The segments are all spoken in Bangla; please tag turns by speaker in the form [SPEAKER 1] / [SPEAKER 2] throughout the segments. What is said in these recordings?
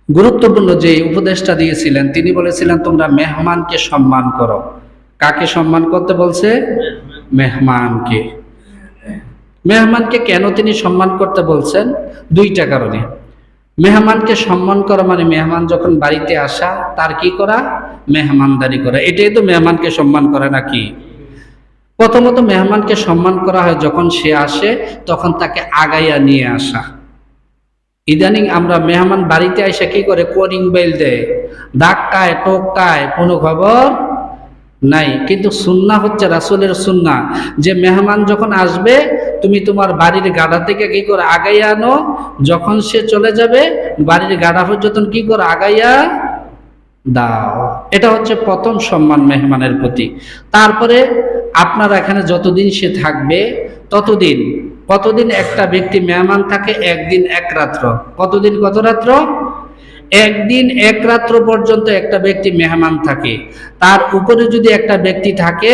[SPEAKER 1] গুরুত্বপূর্ণ যে উপদেশটা দিয়েছিলেন, তিনি বলেছিলেন তোমরা মেহমানকে সম্মান করো। কাকে সম্মান করতে বলছে? মেহমানকে। মেহমানকে কেন তিনি সম্মান করতে বলছেন? দুইটা কারণে। মেহমানকে সম্মান করা মানে মেহমান যখন বাড়িতে আসা তার কি করা? মেহমানদারি করা। এটাই তো মেহমানকে সম্মান করা নাকি? প্রথমত মেহমানকে সম্মান করা হয় যখন সে আসে তখন তাকে আগাইয়া নিয়ে আসা। ইদানিং আমরা মেহমান বাড়িতে এসে কি করে? কলিং বেল দেয়, ধাক্কায় টোকায়, কোনো খবর নাই। কিন্তু সুন্নাহ হচ্ছে, রাসূলের সুন্নাহ, যে মেহমান যখন আসবে তুমি তোমার বাড়ির গাড়া থেকে কি করে? আগাইয়া আনো। যখন সে চলে যাবে বাড়ির গাড়া পর্যন্ত কি করে? আগাইয়া দাও। এটা হচ্ছে প্রথম সম্মান মেহমানের প্রতি। তারপরে আপনার এখানে যতদিন সে থাকবে ততদিন, কতদিন একটা ব্যক্তি মেহমান থাকে? একদিন এক রাত্র। কতদিন? কত রাত্র? একদিন এক রাত্র পর্যন্ত একটা ব্যক্তি মেহমান থাকে। তার উপরে যদি একটা ব্যক্তি থাকে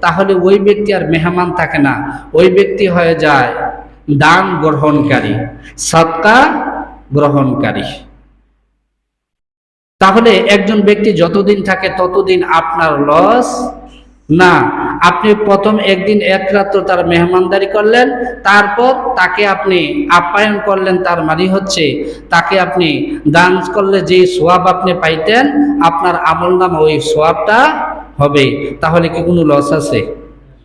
[SPEAKER 1] তাহলে ওই ব্যক্তি আর মেহমান থাকে না, ওই ব্যক্তি হয়ে যায় দান গ্রহণকারী, সদকা গ্রহণকারী। তাহলে একজন ব্যক্তি যতদিন থাকে ততদিন আপনার লস না। আপনি প্রথম একদিন এক রাত্র তার মেহমানদারি করলেন, তারপর তাকে আপনি আপ্যায়ন করলেন, তার মানে হচ্ছে তাকে আপনি দান করলে যে সোয়াব আপনি পাইতেন আপনার আমল নামে ওই সোয়াবটা হবে। তাহলে কি কোনো লস আছে?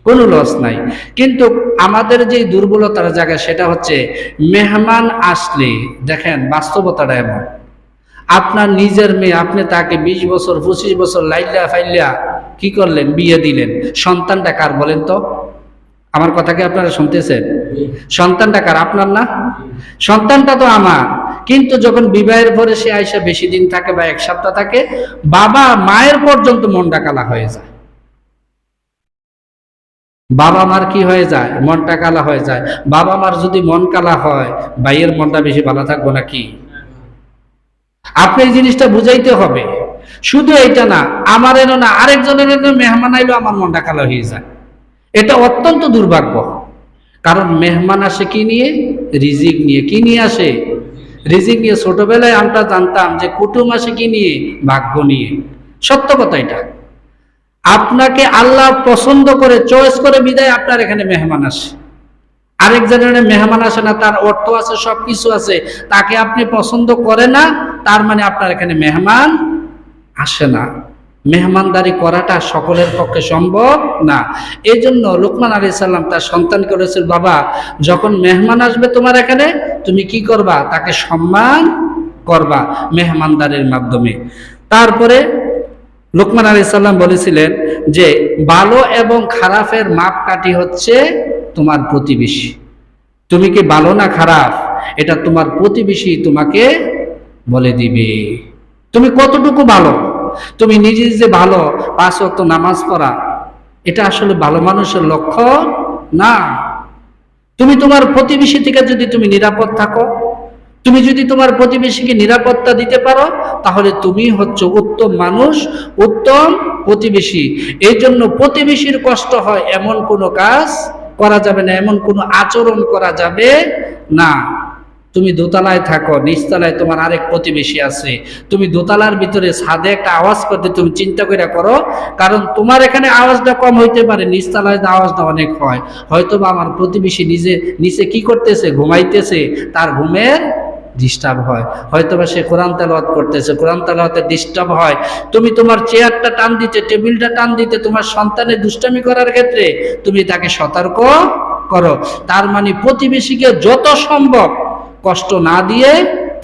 [SPEAKER 1] কোনো লস নাই। কিন্তু আমাদের যে দুর্বলতার জায়গা সেটা হচ্ছে মেহমান আসলে, দেখেন বাস্তবতাটা এমন, আপনার নিজের মেয়ে, আপনি তাকে 20 বছর 25 বছর লাইলা ফাইলা কি করলেন? বিয়ে দিলেন। সন্তানটা কার বলেন তো? আমার কথা কি আপনারা শুনতেছেন? সন্তানটা কার? আপনার না? সন্তানটা তো আমার। কিন্তু যখন বিবাহের পরে সে আইসা বেশি দিন থাকে বা এক সপ্তাহ থাকে, বাবা মায়ের পর্যন্ত মনটা কালা হয়ে যায়। বাবা মার কি হয়ে যায়? মনটা কালা হয়ে যায়। বাবা মার যদি মন কালা হয়, ভাইয়ের মনটা বেশি ভালো থাকবো নাকি? আপনি এই জিনিসটা বুঝাইতে হবে। শুধু এইটা না, আমার এনো না, আরেকজনের এনো মেহমান আইলো আমার মনটা কালো হয়ে যায়। এটা অত্যন্ত দুর্ভাগ্য। কারণ মেহমান আসে কি নিয়ে? রিজিক নিয়ে। কি নিয়ে আসে? রিজিক নিয়ে। ছোটবেলায় আমরা জানতাম যে কুটুম আসে কি নিয়ে? ভাগ্য নিয়ে। সত্য কথা এটা। আপনাকে আল্লাহ পছন্দ করে চয়েস করে বিদায় আপনার এখানে মেহমান আসে। আরেকজনের মেহমান আসে না, তার অর্থ আছে, সবকিছু আছে, তাকে আপনি পছন্দ করে না, তার মানে আপনার এখানে মেহমান আসে না। মেহমানদারি করাটা সকলের পক্ষে সম্ভব না। এই জন্য লোকমান আলাইহিস সালাম তার সন্তানকে বলেছিল, বাবা যখন মেহমান আসবে তোমার এখানে তুমি কি করবা? তাকে সম্মান করবা মেহমানদারির মাধ্যমে। তারপরে লোকমান আলাইহিস সালাম বলেছিলেন যে ভালো এবং খারাপের মাপকাঠি হচ্ছে তোমার প্রতিবেশী। তুমি কি ভালো না খারাপ এটা তোমার প্রতিবেশী তোমাকে বলে দিবে। তুমি কতটুকু ভালো, তুমি নিজে যে ভালো 5 ওয়াক্ত নামাজ পড়া, এটা আসলে ভালো মানুষের লক্ষণ না। তুমি তোমার প্রতিবেশী থেকে যদি তুমি নিরাপদ থাকো, তুমি যদি তোমার প্রতিবেশীকে নিরাপত্তা দিতে পারো, তাহলে তুমি হচ্ছে উত্তম মানুষ, উত্তম প্রতিবেশী। এই জন্য প্রতিবেশীর কষ্ট হয় এমন কোনো কাজ করা যাবে না, এমন কোনো আচরণ করা যাবে না। তুমি দোতলায় থাকো, নিচতলায় তোমার আরেক প্রতিবেশী আছে, তুমি দোতলার ভিতরে ছাদে একটা আওয়াজ করতে তুমি চিন্তা করে করো, কারণ তোমার এখানে আওয়াজটা কম হইতে পারে, নিচতলায় আওয়াজটা অনেক হয়। হয়তো বা আমার প্রতিবেশী নিচে কি করতেছে? ঘুমাইতেছে, তার ঘুমের ডিস্টার্ব হয়। হয়তোবা সে কোরআন তেলাওয়াত করতেছে, কোরআন তেলাওয়াতে ডিস্টার্ব হয়। তুমি তোমার চেয়ারটা টান দিতে, টেবিলটা টান দিতে, তোমার সন্তানের দুষ্টামি করার ক্ষেত্রে তুমি তাকে সতর্ক করো। তার মানে প্রতিবেশীকে যত সম্ভব কষ্ট না দিয়ে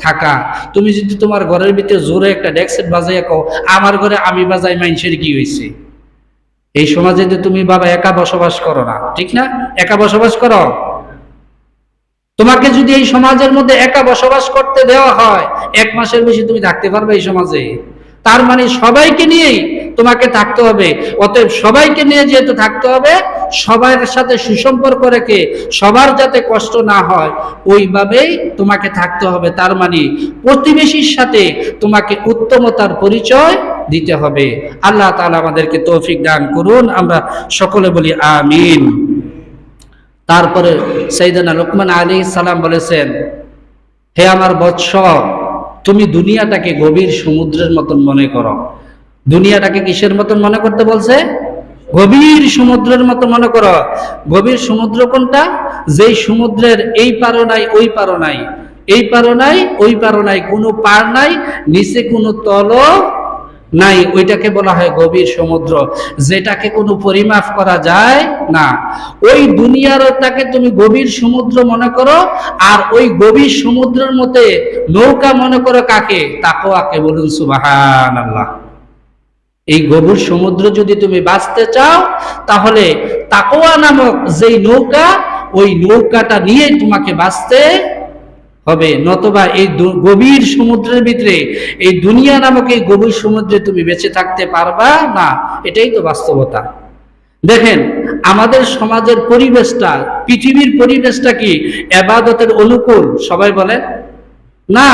[SPEAKER 1] থাকা। তুমি যদি তোমার ঘরের ভিতরে জোরে একটা ডেক্সেট বাজাইয়া কও, আমার ঘরে আমি বাজাই, মানুষের কি হয়েছে? এই সমাজে যে তুমি বাবা একা বসবাস করো না, ঠিক না? একা বসবাস করো। তোমাকে যদি এই সমাজের মধ্যে একা বসবাস করতে দেওয়া হয়, 1 মাসের বেশি তুমি থাকতে পারবে এই সমাজে? তার মানে সবাইকে নিয়েই তোমাকে থাকতে হবে। অতএব সবাইকে নিয়ে যেহেতু থাকতে হবে, সবার সাথে সুসম্পর্ক রেখে সবার যাতে কষ্ট না হয় ওইভাবেই তোমাকে থাকতে হবে। তার মানে প্রতিবেশীর সাথে তোমাকে উত্তমতার পরিচয় দিতে হবে। আল্লাহ তাআলা আমাদেরকে তৌফিক দান করুন। আমরা সকলে বলি আমিন। তারপরে সাইয়েদনা লোকমান আলাইহিস সালাম বলেছেন, হে আমার বৎস, তুমি দুনিয়াটাকে গভীর সমুদ্রের মতন মনে করো। দুনিয়াটাকে কিসের মতন মনে করতে বলছে? গভীর সমুদ্রের মতো মনে করো। গভীর সমুদ্র কোনটা? যেই সমুদ্রের এই পারও নাই ওই পারও নাই, এই পারও নাই ওই পারও নাই, কোনো পার নাই, নিচে কোনো তলও নাই, ওইটাকে বলা হয় গভীর সমুদ্র, যেটাকে কোনো পরিমাপ করা যায় না। ওই দুনিয়ারটাকে তুমি গভীর সমুদ্র মনে করো, আর ওই গভীর সমুদ্রের মধ্যে নৌকা মনে করো কাকে? তাকওয়াকে। বলুন সুবহানাল্লাহ। এই গভীর সমুদ্র যদি তুমি বাঁচতে চাও, তাহলে তাকওয়া নামক যেই নৌকা, ওই নৌকাটা নিয়ে তোমাকে বাঁচতে হবে, নতবা এই গভীর সমুদ্রের ভিতরে, এই দুনিয়া নামক এই গভীর সমুদ্রে তুমি বেঁচে থাকতে পারবা না। এটাই তো বাস্তবতা। দেখেন আমাদের সমাজের পরিবেশটা, পৃথিবীর পরিবেশটা কি ইবাদতের অনুকূল? সবাই বলে না,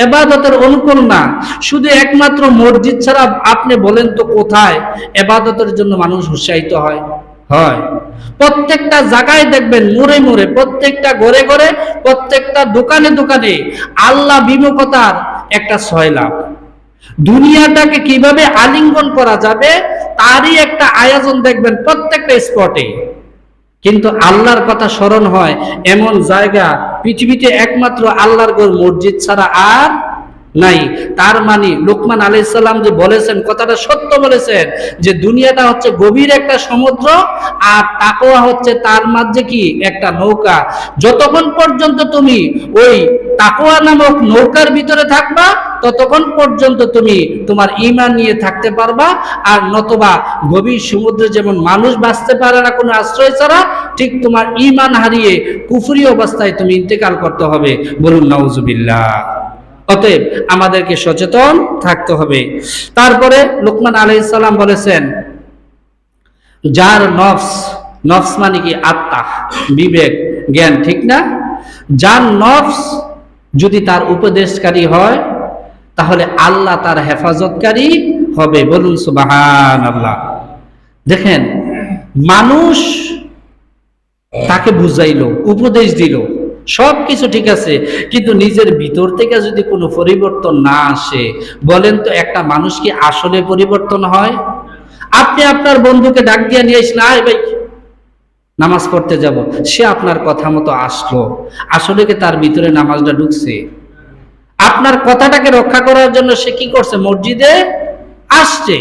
[SPEAKER 1] ইবাদতের অনুকূল না। শুধু একমাত্র মসজিদ ছাড়া আপনি বলেন তো কোথায় ইবাদতের জন্য মানুষ উৎসাহিত হয়? হয় প্রত্যেকটা জায়গায় দেখবেন, মোড়ে মোড়ে, প্রত্যেকটা ঘরে ঘরে, প্রত্যেকটা দোকানে দোকানে আল্লাহ বিমুখতার একটা সয়লাভ। দুনিয়াটাকে কিভাবে আলিঙ্গন করা যাবে তারই একটা আয়োজন দেখবেন প্রত্যেকটা স্পটে। কিন্তু আল্লাহর কথা স্মরণ হয় এমন জায়গা পৃথিবীতে একমাত্র আল্লাহর ঘর মসজিদ ছাড়া আর নাই। তার মানে লোকমান আলাইহিস সালাম যে বলেছেন, কথাটা সত্য বলেছেন, যে দুনিয়াটা হচ্ছে গভীর একটা সমুদ্র, আর তাকওয়া হচ্ছে তার মাঝে কি একটা নৌকা। যতক্ষণ পর্যন্ত তুমি ওই তাকওয়া নামক নৌকার ভিতরে থাকবা, ততক্ষণ পর্যন্ত তুমি তোমার ঈমান নিয়ে থাকতে পারবা। আর নতবা গভীর সমুদ্রে যেমন মানুষ বাঁচতে পারে না কোনো আশ্রয় ছাড়া, ঠিক তোমার ঈমান হারিয়ে কুফরি অবস্থায় তুমি ইন্তেকাল করতে হবে। বলুন নাউজুবিল্লাহ। অতএব আমাদেরকে সচেতন থাকতে হবে। তারপরে লোকমান আলাইহিস সালাম বলেছেন, যার নফস, নফস মানে কি? আত্মা, বিবেক, জ্ঞান, ঠিক না? যার নফস যদি তার উপদেশকারী হয়, তাহলে আল্লাহ তার হেফাজতকারী হবে। বলুন সুবহানাল্লাহ। দেখেন মানুষ তাকে বুঝাইলো, উপদেশ দিল, সবকিছু ঠিক আছে, কিন্তু নিজের ভিতর থেকে যদি কোনো পরিবর্তন না আসে, বলেন তো একটা মানুষ কি আসলে পরিবর্তন হয়? আপনি আপনার বন্ধুকে ডাক দিয়ে নিয়ে আসলেন, আয় ভাই নামাজ পড়তে যাব, সে আপনার কথা মতো আসলো, আসলে কি তার ভিতরে নামাজটা ঢুকছে? আপনার কথাটাকে রক্ষা করার জন্য সে কি করছে? মসজিদে আসছে।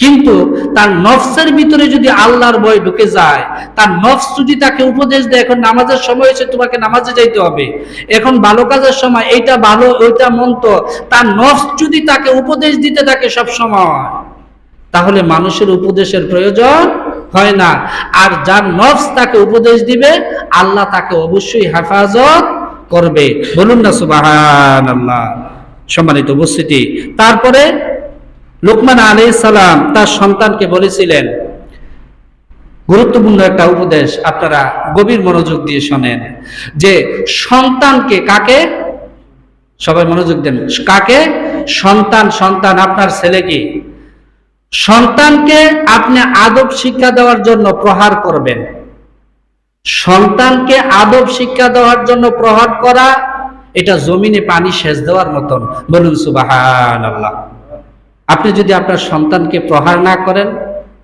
[SPEAKER 1] কিন্তু তার নফসের ভিতরে যদি আল্লাহর ভয় ঢুকে যায়, তার নফস যদি তাকে উপদেশ দেয়, এখন নামাজের সময় হয়েছে, তোমাকে নামাজে যাইতে হবে, এখন ভালো কাজের সময়, এইটা ভালো ওইটা মন্দ, তার নফস যদি তাকে উপদেশ দিতে থাকে সব সময়, তাহলে মানুষের উপদেশের প্রয়োজন হয় না। আর যার নফস তাকে উপদেশ দিবে, আল্লাহ তাকে অবশ্যই হেফাজত করবে। বলুন না সুবহানাল্লাহ। সম্মানিত উপস্থিতি, তারপরে লোকমান আলাইহিস সালাম তার সন্তানকে বলেছিলেন, গুরুত্বপূর্ণ একটা উপদেশ, আপনারা গভীর মনোযোগ দিয়ে শোনেন, যে সন্তানকে, কাকে? সবাই মনোযোগ দেন, কাকে? সন্তান। সন্তান আপনার ছেলেকে, সন্তানকে আপনি আদব শিক্ষা দেওয়ার জন্য প্রহার করবেন। সন্তানকে আদব শিক্ষা দেওয়ার জন্য প্রহার করা, এটা জমিনে পানি সেচ দেওয়ার মতন। বলুন সুবহানাল্লাহ। আপনি যদি আপনার সন্তানকে প্রহার না করেন,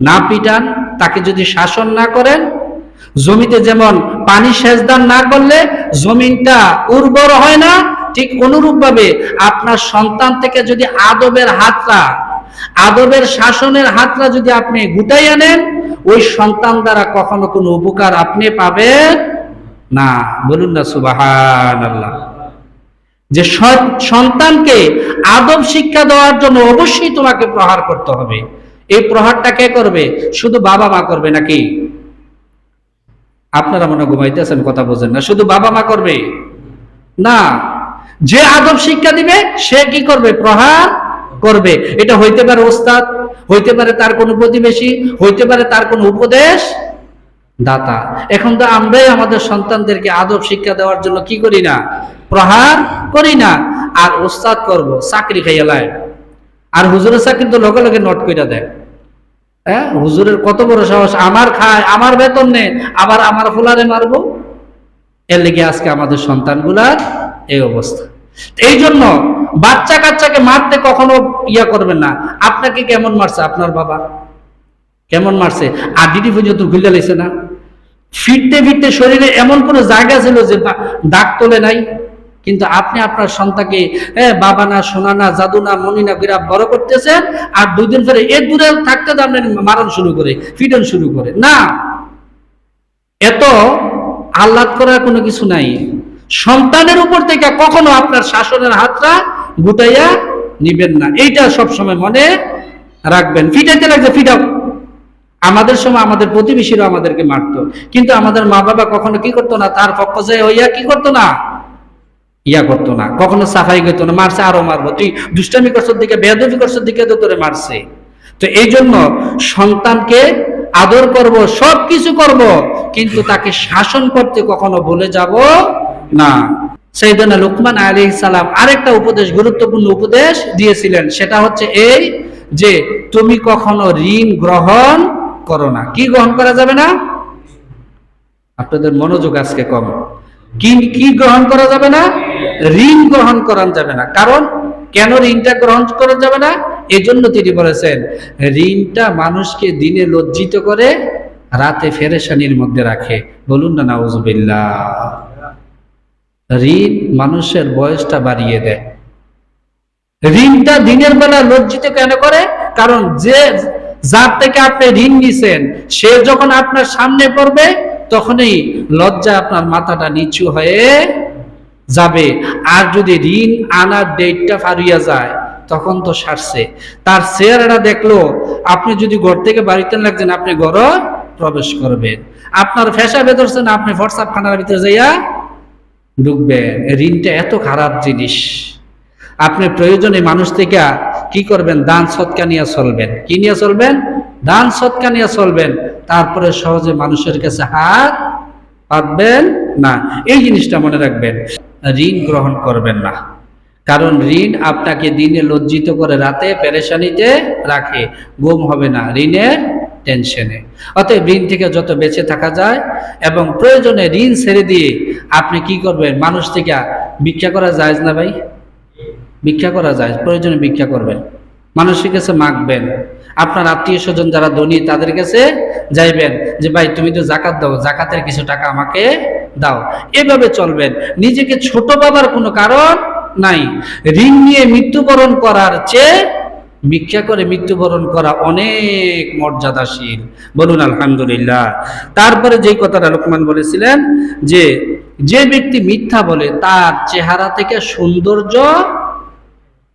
[SPEAKER 1] না পিটান, তাকে যদি শাসন না করেন, জমিতে যেমন পানি সেচ দান না করলে জমিনটা উর্বর হয় না, ঠিক অনুরূপ ভাবে আপনার সন্তান থেকে যদি আদবের হাতটা, আদবের শাসনের হাতটা যদি আপনি গুটাই আনেন, ওই সন্তান দ্বারা কখনো কোনো উপকার আপনি পাবেন না। বলুন না সুবহানাল্লাহ। যে সন্তানকে আদব শিক্ষা দেওয়ার জন্য অবশ্যই তোমাকে প্রহার করতে হবে। এই প্রহারটা কে করবে? শুধু বাবা মা করবে নাকি? আপনারা মনে ঘুমাইতেছেন, কথা বোঝেন না। শুধু বাবা মা করবে না, যে আদব শিক্ষা দিবে সে কি করবে? প্রহার করবে। এটা হইতে পারে ওস্তাদ, হইতে পারে তার কোনো প্রতিবেশী, হইতে পারে তার কোনো উপদেশ দাতা। এখন তো আমরাই আমাদের সন্তানদেরকে আদব শিক্ষা দেওয়ার জন্য কি করি না? প্রহার করি না। আর ওস্তাদ করব, চাকরি খাইয়া লাই। আর হুজুরের চাকরি তো লগে লগে নোট কইরা দেয়। হ্যাঁ, হুজুরের কত বড় সাহস, আমার খায়, আমার বেতন নেই, আবার আমার ফুলারে মারবো। এর লেগে আজকে আমাদের সন্তানগুলার এই অবস্থা। এই জন্য বাচ্চা কাচ্চাকে মারতে কখনো ইয়া করবেন না। আপনাকে কেমন মারছে আপনার বাবা, কেমন মারছে, আর ডিটি পর্যন্ত খুলে লাইছে না, ফিরতে ফিরতে শরীরে এমন কোনো জায়গা ছিল যে দাগ তোলে নাই, কিন্তু আপনি আপনার সন্তানকে বাবা না, সোনা না, জাদু না, মনি না করে বড় করতেছেন, আর 2 দিন পরে এর দূরে থাকতে তো আপনি মারণ শুরু করে, ফিডন শুরু করে। না, এত আহ্লাদ করার কোনো কিছু নাই। সন্তানের উপর থেকে কখনো আপনার শাসনের হাতটা গুটাইয়া নিবেন না, এইটা সবসময় মনে রাখবেন। ফিটাইতে লাগছে ফিটাও। আমাদের সময় আমাদের প্রতিবেশীরা আমাদেরকে মারতো, কিন্তু আমাদের মা বাবা কখনো কি করতো না, তার পক্ষ যায় হইয়া কি করতো না, ইয়া করতো না, কখনো সাফাই করতো না, মারছে আরো মারবো, তুই দুষ্টামি করছোর দিকে, বেয়াদবি করছোর দিকে তো তোরে মারছে। তো এই জন্য সন্তানকে আদর করব, সবকিছু করব, কিন্তু তাকে শাসন করতে কখনো ভুলে যাব না। সাইয়েদনা লুকমান আলাইহিস সালাম আরেকটা উপদেশ, গুরুত্বপূর্ণ উপদেশ দিয়েছিলেন, সেটা হচ্ছে এই যে তুমি কখনো ঋণ গ্রহণ করো না। কি গ্রহণ করা যাবে না? আপনাদের মনোযোগ আজকে কম। কি গ্রহণ করা যাবে না? ঋণ গ্রহণ করা যাবে না। কারণ কেন ঋণটা গ্রহণ করা যাবে না? এজন্য তিনি বলেছেন, ঋণটা মানুষকে দিনে লজ্জিত করে, রাতে ফেরেশানির মধ্যে রাখে। বলুন না নাউজুবিল্লাহ। ঋণ মানুষের বয়সটা বাড়িয়ে দেয়। ঋণটা দিনের বেলা লজ্জিত কেন করে? কারণ যার থেকে আপনি ঋণ নিছেন, সে যখন আপনার সামনে পড়বে, তখনই লজ্জা আপনার মাথাটা নিচু হয়ে যাবে। আর যদি ঋণ আনার ডেটটা ফারিয়া যায়, তখন তো সারছে। তার চেহারাটা দেখলো, আপনি যদি ঘর থেকে বাড়িতে লাগছেন, আপনি ঘর প্রবেশ করবেন। আপনার ফেসা বেদরছেন, আপনি হোয়াটসঅ্যাপ খানার ভিতরে যাইয়া ঢুকবেন। ঋণটা এত খারাপ জিনিস। আপনি প্রয়োজনে মানুষ থেকে কি করবেন? দান সৎকা নিয়ে চলবেন। কি নিয়ে চলবেন? দান সৎকা নিয়ে চলবেন। তারপরে সহজে মানুষের কাছে হাত পাতবেন না। এই জিনিসটা মনে রাখবেন। ঋণ গ্রহণ করবেন না, কারণ ঋণ আপনাকে দিনে লজ্জিত করে, রাতে পেরেশানিতে রাখে। ঘুম হবে না ঋণের টেনশনে। অতএব ঋণ থেকে যত বেঁচে থাকা যায়, এবং প্রয়োজনে ঋণ ছেড়ে দিয়ে আপনি কি করবেন? মানুষ থেকে ভিক্ষা করা যায় না ভাই? ভিক্ষা করা যায়, প্রয়োজনে ভিক্ষা করবেন, মানুষের কাছে মাগবেন। আপনার আত্মীয় স্বজন যারা ধনী, তাদের কাছে যাইবেন যে ভাই তুমি তো জাকাত দাও, জাকাতের কিছু টাকা আমাকে দাও। এভাবে চলবেন। নিজেকে ছোট ভাবার কোনো কারণ নাই। ঋণ নিয়ে মৃত্যুবরণ করার চেয়ে ভিক্ষা করে মৃত্যুবরণ করা অনেক মর্যাদাশীল। বলুন আলহামদুলিল্লাহ। তারপরে যেই কথাটা লোকমান বলেছিলেন, যে ব্যক্তি মিথ্যা বলে, তার চেহারা থেকে সৌন্দর্য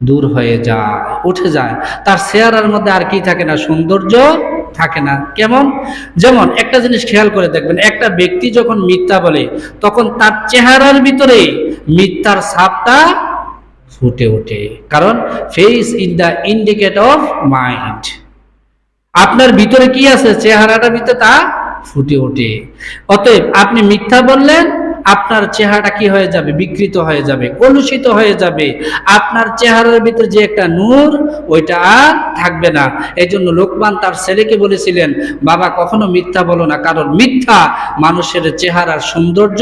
[SPEAKER 1] দূর হয়ে যায়, উঠে যায়। তার চেহারার মধ্যে আর কি থাকে না? সৌন্দর্য থাকে না। কেমন? যেমন একটা জিনিস খেয়াল করে দেখবেন, একটা ব্যক্তি যখন মিথ্যা বলে, তখন তার চেহারার ভিতরে মিথ্যার ছাপটা ফুটে ওঠে। কারণ face is the indicator of mind. আপনার ভিতরে কি আছে, চেহারাটার ভিতরে তা ফুটে ওঠে। অতএব আপনি মিথ্যা বললেন, আপনার চেহারাটা কি হয়ে যাবে? বিকৃত হয়ে যাবে, কলুষিত হয়ে যাবে। আপনার চেহারার ভিতরে যে একটা নূর, ওইটা আর থাকবে না। এই জন্য লোকমান তার ছেলেকে বলেছিলেন, বাবা কখনো মিথ্যা বলো না, কারণ মিথ্যা মানুষের চেহারার সৌন্দর্য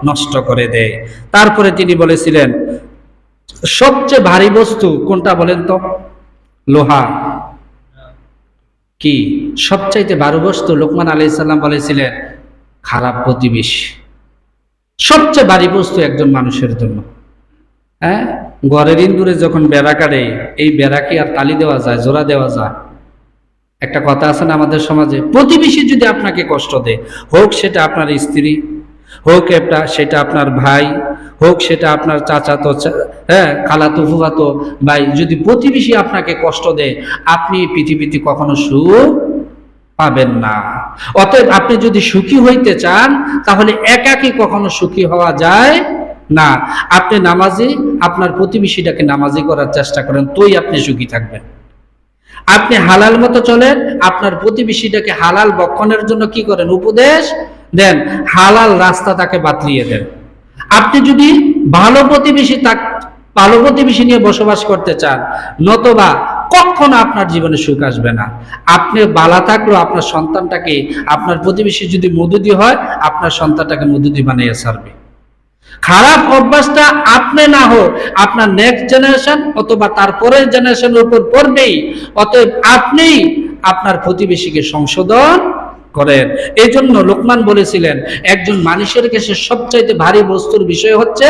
[SPEAKER 1] নষ্ট করে দেয়। তারপরে তিনি বলেছিলেন, সবচেয়ে ভারী বস্তু কোনটা বলেন তো? লোহা। কি সবচাইতে ভারী বস্তু? লোকমান আলাইহিস সালাম বলেছিলেন, খারাপ প্রতিবেশী। সবচেয়ে ভারী বস্তু একজন মানুষের জন্য। ঘরের ইন্দুরে যখন বেড়া কাটে, এই বেড়াকে আর তালি দেওয়া যায়, জোড়া দেওয়া যায়? একটা কথা আছে না আমাদের সমাজে, প্রতিবেশী যদি আপনাকে কষ্ট দেয়, হোক সেটা আপনার স্ত্রী, হোক সেটা আপনার ভাই, হোক সেটা আপনার চাচাতো, খালাতো, ফুফাতো ভাই, যদি প্রতিবেশী আপনাকে কষ্ট দেয়, আপনি পৃথিবীতে কখনো সুখ পাবেন না। অতএব আপনি যদি সুখী হইতে চান, তাহলে একাকী কখনো সুখী হওয়া যায় না। আপনি নামাজি, আপনার প্রতিবেশীটাকে নামাজি করার চেষ্টা করেন, তোই আপনি সুখী থাকবেন। আপনি হালাল মতো চলেন, আপনার প্রতিবেশীটাকে হালাল বক্ষণের জন্য কি করেন? উপদেশ দেন, হালাল রাস্তা তাকে বাতলিয়ে দেন। আপনি যদি ভালো প্রতিবেশী নিয়ে বসবাস করতে চান, নতবা কখনো আপনার জীবনে সুখ আসবে না। আপনি বালা থাকলেও আপনার সন্তানটাকে, আপনার প্রতিবেশী যদি মধুদি হয়, আপনার সন্তানটাকে মধুদি বানিয়ে ছাড়বে। খারাপ অভ্যাসটা আপনি না হোক, আপনার নেক্সট জেনারেশন অথবা তার পরের জেনারেশনের উপর পড়বেই। অতএব আপনি আপনার প্রতিবেশীকে সংশোধন করেন। এই জন্য লোকমান বলেছিলেন, একজন মানুষের কাছে সবচাইতে ভারী বস্তুর বিষয় হচ্ছে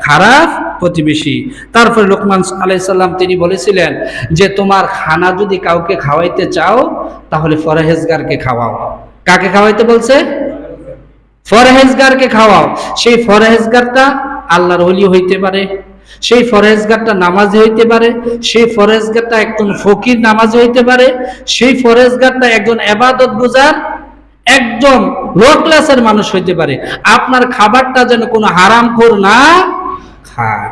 [SPEAKER 1] খারাপ প্রতিবেশী। তারপরে লোকমান আলাইহিস সালাম তিনি বলেছিলেন যে তোমার খানা যদি কাউকে খাওয়াইতে চাও তাহলে ফরহেজগারকে খাওয়াও। কাকে খাওয়াইতে বলছে? ফরহেজগারকে খাওয়াও। সেই ফরহেজগারটা আল্লাহর ওলি হইতে পারে, সেই ফরহেজগারটা নামাজি হইতে পারে, সেই ফরহেজগারটা একজন ফকির নামাজি হইতে পারে, সেই ফরহেজগারটা একজন ইবাদত গুজার একদম লো ক্লাসের মানুষ হইতে পারে। আপনার খাবারটা যেন কোনো হারামখোর না খায়।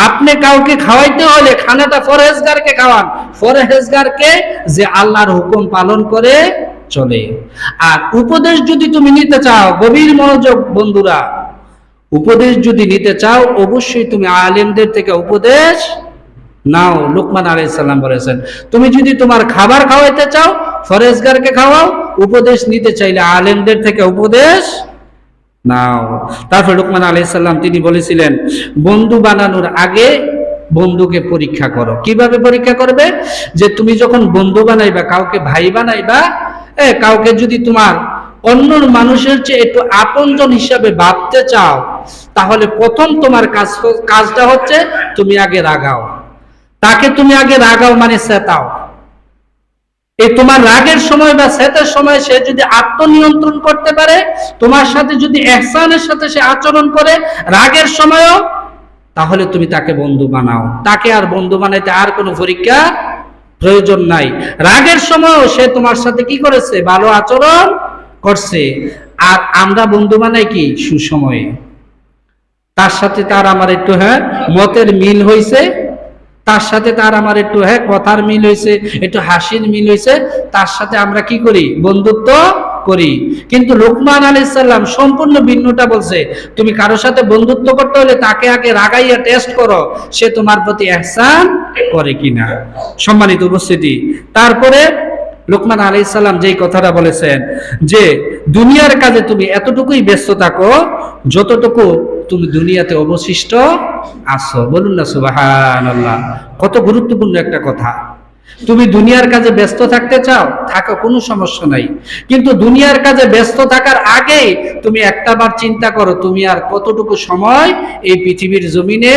[SPEAKER 1] আপনি কাউকে খাওয়াইতে হলে খানাটা ফরহেজগারকে খাওয়ান, ফরহেজগারকে যে আল্লাহর হুকুম পালন করে চলে। আর উপদেশ যদি তুমি নিতে চাও, গভীর মনোযোগ বন্ধুরা, উপদেশ যদি নিতে চাও অবশ্যই তুমি আলেমদের থেকে উপদেশ নাও। লোকমান আলাইহিস সালাম বলেছেন, তুমি যদি তোমার খাবার খাওয়াইতে চাও ফরহেজগারকে খাওয়াও, উপদেশ নিতে চাইলে আলেমদের থেকে উপদেশ নাও। তারপর লোকমান আলাইহিস সালাম তিনি বলেছিলেন, বন্ধু বানানোর আগে বন্ধুকে পরীক্ষা করো। কিভাবে পরীক্ষা করবে? যে তুমি যখন বন্ধু বানাইবা, কাউকে ভাই বানাইবা, কাউকে যদি তোমার অন্য মানুষের চেয়ে একটু আপনজন হিসাবে ভাবতে চাও, তাহলে প্রথম তোমার কাজটা হচ্ছে তুমি আগে রাগাও। তাকে তুমি আগে রাগাও মানে চেতাও। এই তোমার রাগের সময় বা সেতের সময় সে যদি আত্মনিয়ন্ত্রণ করতে পারে, তোমার সাথে যদি ইহসানের সাথে সে আচরণ করে রাগের সময়ও, তাহলে তুমি তাকে বন্ধু বানাও। তাকে আর বন্ধু বানাইতে আর কোনো পরীক্ষা প্রয়োজন নাই। রাগের সময়ও সে তোমার সাথে কি করেছে? ভালো আচরণ করছে। আর আমরা বন্ধু বানাই কি? সুসময়ে। তার সাথে তার আমার একটু মতের মিল হয়েছে, তার সাথে তার আমার একটু কথার মিল হয়েছে, একটু হাসির মিল হয়েছে, তার সাথে আমরা কি করি? বন্ধুত্ব করি। কিন্তু লোকমান আলাইহিস সালাম সম্পূর্ণ ভিন্নটা বলছে, তুমি কারো সাথে বন্ধুত্ব করতে হলে তাকে আগে রাগাইয়া টেস্ট করো সে তোমার প্রতি ইহসান করে কিনা। সম্মানিত উপস্থিতি, তারপরে লোকমান আলাইহিস সালাম যেই কথাটা বলেছেন যে দুনিয়ার কাজে তুমি এতটুকুই ব্যস্ত থাকো যতটুকু তুমি দুনিয়াতে অবশিষ্ট আছো। বলুন না সুবহানাল্লাহ। কত গুরুত্বপূর্ণ একটা কথা। তুমি দুনিয়ার কাজে ব্যস্ত থাকতে চাও, থাকো, কোনো সমস্যা নাই। কিন্তু দুনিয়ার কাজে ব্যস্ত থাকার আগে তুমি একটাবার চিন্তা করো তুমি আর কতটুকু সময় এই পৃথিবীর জমিনে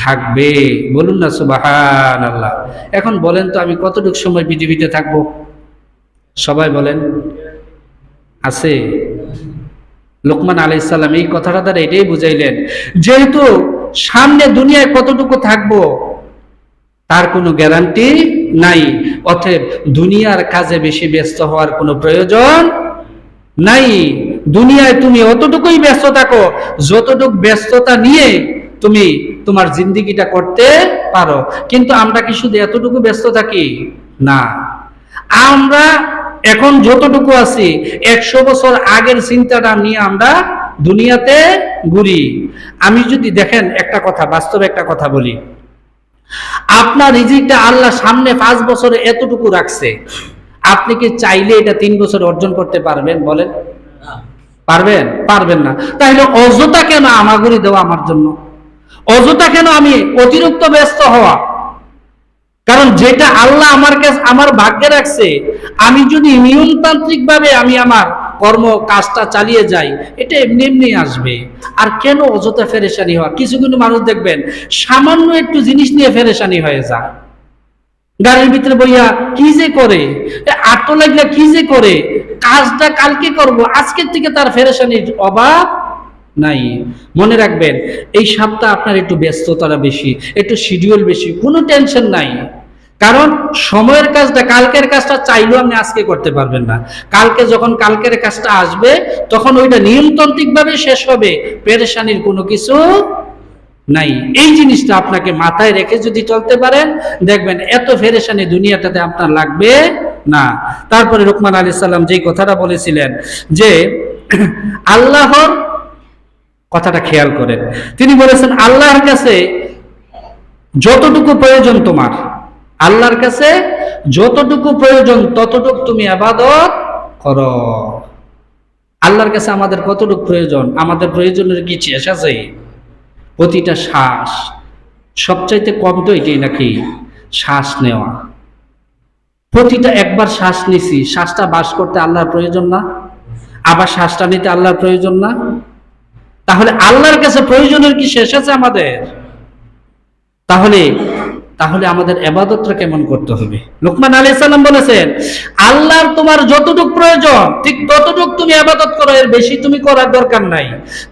[SPEAKER 1] থাকবে। বলুন না সুবহানাল্লাহ। এখন বলেন তো আমি কতটুকু সময় পৃথিবীতে থাকবো? সবাই বলেন, আছে? লোকমান আলাইহিস সালাম এই কথাটা দ্বারা এটাই বুঝাইলেন, যেহেতু সামনে দুনিয়ায় কতটুকু থাকবো তার কোনো গ্যারান্টি নাই, অতএব দুনিয়ার কাজে বেশি ব্যস্ত হওয়ার কোনো প্রয়োজন নাই। দুনিয়ায় তুমি অতটুকুই ব্যস্ত থাকো যতটুকু ব্যস্ততা নিয়ে তুমি তোমার জিন্দেগিটা করতে পারো। কিন্তু আমরা কি শুধু এতটুকু ব্যস্ত থাকি? না, আমরা এখন যতটুকু আছি 100 বছর আগের চিন্তাটা নিয়ে আমরা দুনিয়াতে ঘুরি। আমি যদি দেখেন একটা কথা, বাস্তবে একটা কথা বলি, আপনার রিজিকটা আল্লাহ সামনে 5 বছরে এতটুকু রাখছে, আপনি কি চাইলে এটা 3 বছর অর্জন করতে পারবেন? বলেন, পারবেন? পারবেন না। তাহলে অযথা কেন আমাগুরি দেওয়া আমার জন্য? অযথা কেন আমি অতিরিক্ত ব্যস্ত হওয়া? কারণ যেটা আল্লাহ আমার কাছে আমার ভাগ্যে রাখছে, আমি যদি নিয়মতান্ত্রিক ভাবে আমি আমার কর্ম কাজটা চালিয়ে যাই, এটা এমনি এমনি আসবে। আর কেন অযথা ফেরেশানি হওয়া? কিছু কিছু মানুষ দেখবেন সামান্য একটু জিনিস নিয়ে ফেরেশানি হয়ে যায়। গাড়ির ভিতরে বইয়া কি যে করে, আটো লাগলে কি যে করে, কাজটা কালকে করব, আজকের থেকে তার ফেরেশানির অভাব নাই। মনে রাখবেন এই সপ্তাহ আপনার একটু ব্যস্ততা বেশি, একটু শিডিউল বেশি, কোনো টেনশন নাই। কারণ সময়ের কাজটা, কালকের কাজটা চাইলেও আপনি আজকে করতে পারবেন না। কালকে যখন কালকের কাজটা আসবে তখন ওইটা নিয়মতান্ত্রিক ভাবে শেষ হবে, পেরেশানির কোনো কিছু নাই। এই জিনিসটা আপনাকে মাথায় রেখে যদি চলতে পারেন, দেখবেন এত ফেরেশানি দুনিয়াটাতে আপনার লাগবে না। তারপরে লোকমান আলাইহিস সালাম যেই কথাটা বলেছিলেন যে আল্লাহর কথাটা খেয়াল করেন, তিনি বলেছেন আল্লাহর কাছে যতটুকু প্রয়োজন তোমার, আল্লাহর কাছে যতটুকু প্রয়োজন ততটুকু তুমি ইবাদত করো। আল্লাহর কাছে আমাদের কতটুকু প্রয়োজন? আমাদের প্রয়োজনের কি শেষ আছে? প্রতিটা শ্বাস, সবচাইতে কম তো এটাই নাকি শ্বাস নেওয়া। প্রতিটা একবার শ্বাস নিছি, শ্বাসটা বাস করতে আল্লাহর প্রয়োজন না? আবার শ্বাসটা নিতে আল্লাহর প্রয়োজন না? তাহলে আল্লাহর কাছে প্রয়োজনের কি শেষ আছে আমাদের? তাহলে তাহলে আমাদের ইবাদতটা কেমন করতে হবে? লুকমান আলাইহিস সালাম বলেছেন, আল্লাহর তোমার যতটুকু প্রয়োজন ঠিক ততটুকু তুমি ইবাদত করো, এর বেশি তুমি করার দরকার নাই।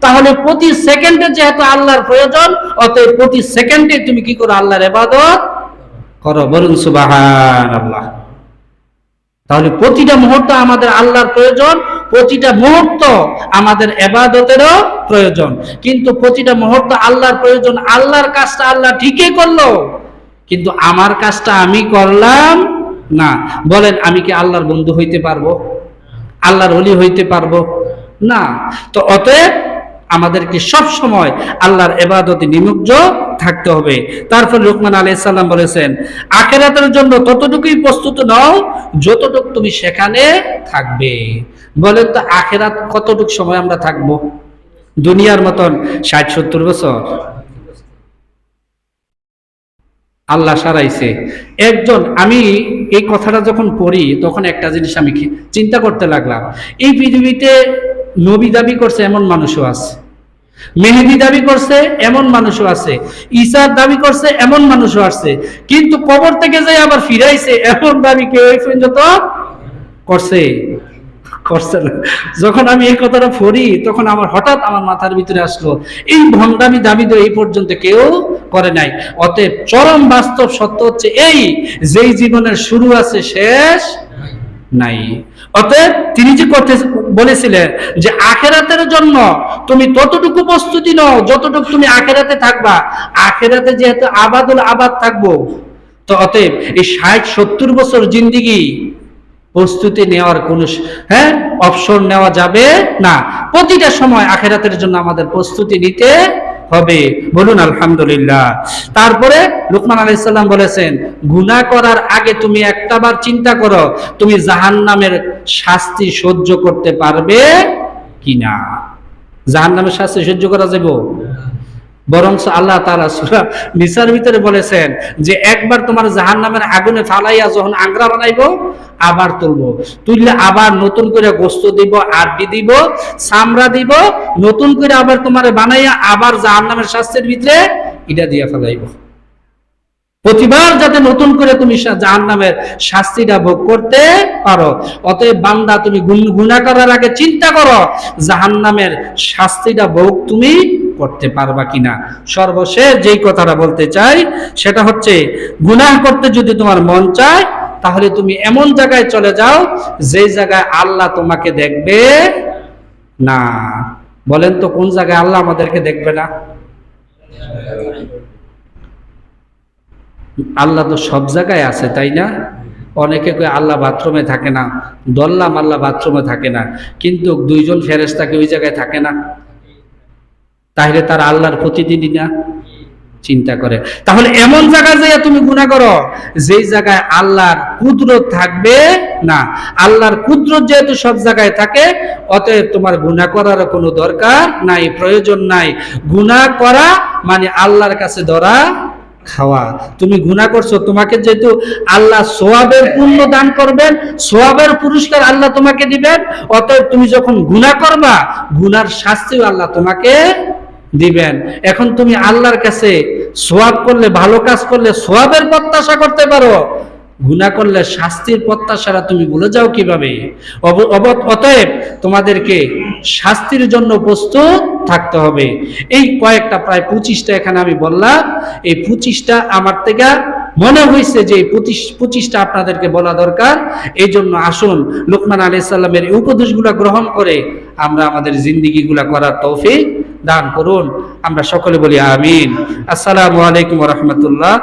[SPEAKER 1] তাহলে প্রতি সেকেন্ডে যেহেতু আল্লাহর প্রয়োজন, অতএব প্রতি সেকেন্ডে তুমি কি করো? আল্লাহর ইবাদত করো। বলুন সুবহানাল্লাহ। তাহলে প্রতিটা মুহূর্ত আমাদের আল্লাহর প্রয়োজন, প্রতিটা মুহূর্ত আমাদের ইবাদতেরও প্রয়োজন। কিন্তু প্রতিটা মুহূর্ত আল্লাহর প্রয়োজন, আল্লাহর কাজটা আল্লাহ ঠিকই করলো, কিন্তু আমার কাজটা আমি করলাম না। বলেন, আমি কি আল্লাহর বন্ধু হইতে পারবো? আল্লাহর ওলি হইতে পারবো না। তো অতএব আমাদেরকে সব সময় আল্লাহর ইবাদতে নিমগ্ন থাকতে হবে। তারপর লুকমান আলাইহিস সালাম বলেছেন, আখিরাতের জন্য ততটুকুই প্রস্তুত নাও যতটুকু তুমি সেখানে থাকবে। বলেন তো আখিরাত কতটুকু সময় আমরা থাকবো? দুনিয়ার মতন 60-70 বছর? আল্লাহ সারাইছে একজন। আমি এই কথাটা যখন পড়ি তখন একটা জিনিস আমি চিন্তা করতে লাগলাম, এই পৃথিবীতে নবী দাবি করছে এমন মানুষও আছে, মেহেদী দাবি করছে এমন মানুষও আছে, ঈসার দাবি করছে এমন মানুষও আছে, কিন্তু কবর থেকে যে আবার ফিরাইছে এমন দাবি কেউ এই পর্যন্ত করছে না। যখন আমি এই কথাটা পড়ি তখন আমার হঠাৎ আমার মাথার ভিতরে আসলো, এই ভণ্ডামি দাবি তো এই পর্যন্ত কেউ করে নাই। অতএব চরম বাস্তব সত্য হচ্ছে এই, যেই জীবনের শুরু আছে শেষ নাই। অতএব তিনি যে করতে বলেছিলেন যে আখিরাতের জন্য তুমি ততটুকু প্রস্তুতি নাও যতটুকু তুমি আখিরাতে থাকবা। আখিরাতে যেহেতু আবাদুল আবাদ থাকবো, তো অতএব এই 60-70 বছর জিন্দেগি প্রস্তুতি নেওয়ার কোন অপশন নেওয়া যাবে না। প্রতিটা সময় আখিরাতের জন্য আমাদের প্রস্তুতি নিতে হবে। বলুন আলহামদুলিল্লাহ। তারপরে লুকমান আলাইহিস সালাম বলেছেন, গুনাহ করার আগে তুমি একটাবার চিন্তা করো তুমি জাহান্নামের শাস্তি সহ্য করতে পারবে কিনা। জাহান্নামের শাস্তি সহ্য করা যাবে? বরং আল্লাহ তাআলা সূরা নিসার ভিতরে বলেছেন যে একবার তোমার জাহান্নামের আগুনে ফালাইয়া যখন আংরা বানাইবো, আবার তুলবো, তুললে আবার নতুন করে গোশত দিব, আড্ডি দিব, চামড়া দিব, নতুন করে আবার তোমার বানাইয়া আবার জাহান্নামের শাস্তির ভিতরে এটা দিয়া ফেলাইবো। প্রতিবার যাতে নতুন করে তুমি জাহান্নামের শাস্তিটা ভোগ করতে পারো। অতএব বান্দা, তুমি গুনাহ করার আগে চিন্তা করো জাহান্নামের শাস্তিটা ভোগ তুমি করতে পারবা কিনা। সর্বশেষ যেই কথাটা বলতে চাই সেটা হচ্ছে, গুনাহ করতে যদি তোমার মন চায় তাহলে তুমি এমন জায়গায় চলে যাও যে জায়গায় আল্লাহ তোমাকে দেখবে না। বলেন তো কোন জায়গায় আল্লাহ আমাদেরকে দেখবে না? আল্লাহ তো সব জায়গায় আছে, তাই না? অনেকে কয় আল্লাহ বাথরুমে থাকে না, ধরলাম আল্লাহ বাথরুমে থাকে না, কিন্তু 2 জন ফেরেশতাকে ওই জায়গায় থাকে না, তাহলে তার আল্লাহর প্রতিদিনই না চিন্তা করে। তাহলে এমন জায়গায় যাইয়া তুমি গুনাহ করো যেই জায়গায় আল্লাহর কুদরত থাকবে না। আল্লাহর কুদরত যেহেতু সব জায়গায় থাকে, অতএব তোমার গুনাহ করার কোনো দরকার নাই, প্রয়োজন নাই। গুনাহ করা মানে আল্লাহর কাছে ধরা খাওয়া। তুমি গুনাহ করছো, তোমাকে যেহেতু আল্লাহ সওয়াবের পুণ্য দান করবেন, সওয়াবের পুরস্কার আল্লাহ তোমাকে দিবেন, অতএব তুমি যখন গুনাহ করবা গুনার শাস্তিও আল্লাহ তোমাকে দিবেন। এখন তুমি আল্লাহর কাছে সওয়াব করলে, ভালো কাজ করলে সওয়াবের প্রত্যাশা করতে পারো, গুনাহ করলে শাস্তির প্রত্যাশাটা তুমি ভুলে যাও কিভাবে? অতএব তোমাদেরকে শাস্তির জন্য প্রস্তুত থাকতে হবে। এই কয়েকটা প্রায় 25টা এখানে আমি বললাম, এই 25টা আমার থেকে মনে হয়েছে যে 25টা আপনাদেরকে বলা দরকার। এই জন্য আসুন লুকমান আলাইহিস সালামের এই উপদেশগুলো গ্রহণ করে আমরা আমাদের জিন্দেগিগুলো করার তৌফিক দান করুন। আমরা সকলে বলি আমিন। আসসালামু আলাইকুম ওয়া রাহমাতুল্লাহ।